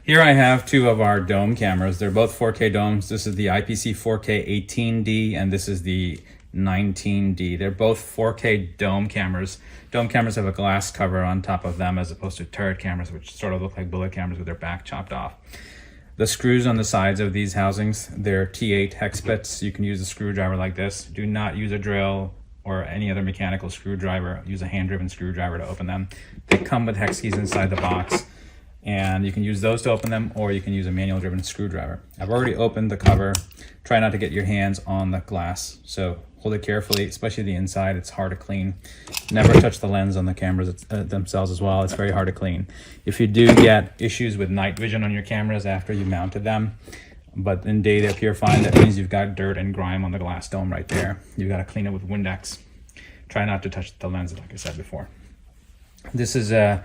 Here I have two of our dome cameras. They're both 4K domes. This is the IPC 4K 18D and this is the 19D. They're both 4K dome cameras. Dome cameras have a glass cover on top of them as opposed to turret cameras, which sort of look like bullet cameras with their back chopped off. The screws on the sides of these housings, they're T8 hex bits. You can use a screwdriver like this. Do not use a drill or any other mechanical screwdriver. Use a hand-driven screwdriver to open them. They come with hex keys inside the box, and you can use those to open them, or you can use a manual driven screwdriver. I've already opened the cover. Try not to get your hands on the glass, so hold it carefully, especially the inside. It's hard to clean. Never touch the lens on the cameras themselves as well. It's very hard to clean. If you do get issues with night vision on your cameras after you mounted them, but in day they appear fine, that means you've got dirt and grime on the glass dome right there. You've got to clean it with Windex. Try not to touch the lens, like I said before. This is a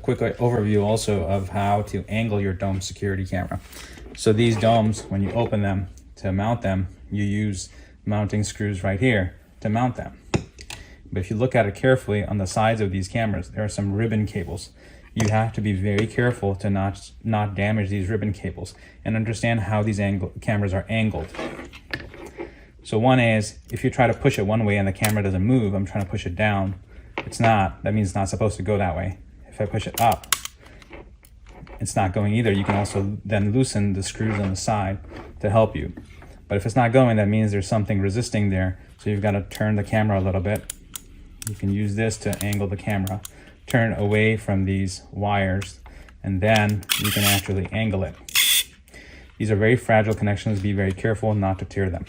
quick overview also of how to angle your dome security camera. So these domes, when you open them to mount them, you use mounting screws right here to mount them. But if you look at it carefully on the sides of these cameras, there are some ribbon cables. You have to be very careful to not damage these ribbon cables and understand how these cameras are angled. So one is, if you try to push it one way and the camera doesn't move, I'm trying to push it down, it's not. That means it's not supposed to go that way. If I push it up, it's not going either. You can also then loosen the screws on the side to help you. But if it's not going, that means there's something resisting there. So you've got to turn the camera a little bit. You can use this to angle the camera. Turn away from these wires, and then you can actually angle it. These are very fragile connections. Be very careful not to tear them.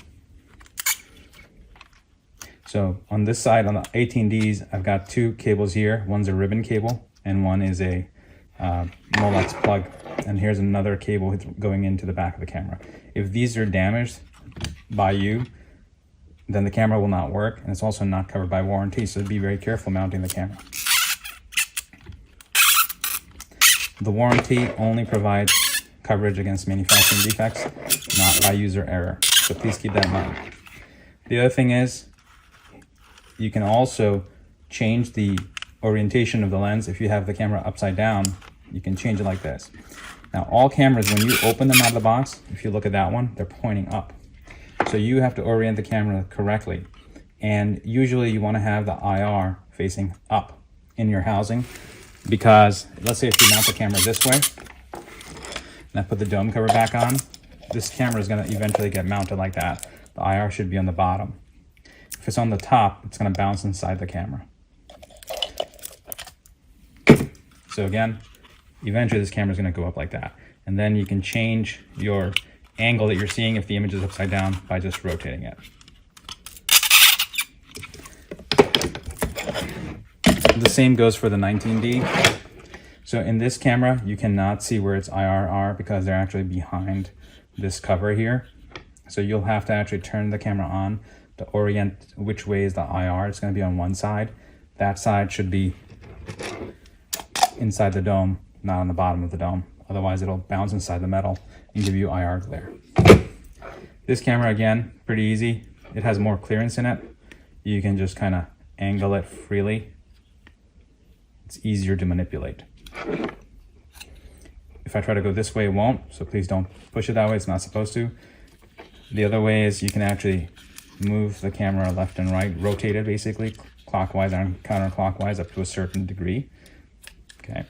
So on this side, on the 18Ds, I've got two cables here. One's a ribbon cable, and one is a Molex plug. And here's another cable going into the back of the camera. If these are damaged by you, then the camera will not work, and it's also not covered by warranty, so be very careful mounting the camera. The warranty only provides coverage against manufacturing defects, not by user error, so please keep that in mind. The other thing is, you can also change the orientation of the lens. If you have the camera upside down, you can change it like this. Now, all cameras, when you open them out of the box, if you look at that one, they're pointing up. So you have to orient the camera correctly. And usually you want to have the IR facing up in your housing, because let's say if you mount the camera this way, and I put the dome cover back on, this camera is going to eventually get mounted like that. The IR should be on the bottom. If it's on the top, it's going to bounce inside the camera. So again, eventually this camera is going to go up like that. And then you can change your angle that you're seeing if the image is upside down by just rotating it. The same goes for the 19D. So in this camera, you cannot see where its IR are because they're actually behind this cover here. So you'll have to actually turn the camera on to orient which way is the IR. It's going to be on one side. That side should be inside the dome, not on the bottom of the dome. Otherwise it'll bounce inside the metal and give you IR glare. This camera, again, pretty easy. It has more clearance in it. You can just kind of angle it freely. It's easier to manipulate. If I try to go this way, it won't, so please don't push it that way. It's not supposed to. The other way is you can actually move the camera left and right, rotate it basically, clockwise and counterclockwise up to a certain degree. Okay.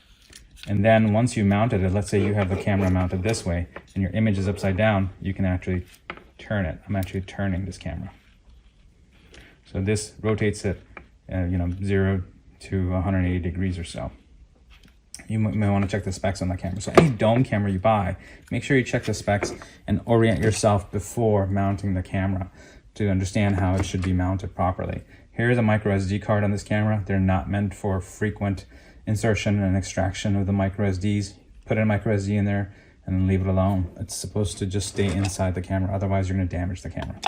And then once you mounted it, let's say you have the camera mounted this way and your image is upside down, you can actually turn it. I'm actually turning this camera. So this rotates it, 0 to 180 degrees or so. You may want to check the specs on the camera. So any dome camera you buy, make sure you check the specs and orient yourself before mounting the camera to understand how it should be mounted properly. Here's a micro SD card on this camera. They're not meant for frequent insertion and extraction of the micro SDs. Put a micro SD in there and leave it alone. It's supposed to just stay inside the camera. Otherwise, you're going to damage the camera.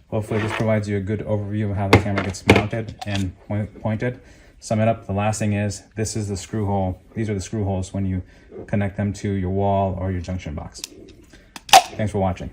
Hopefully this provides you a good overview of how the camera gets mounted and pointed. Sum it up, the last thing is, this is the screw hole. These are the screw holes when you connect them to your wall or your junction box. Thanks for watching.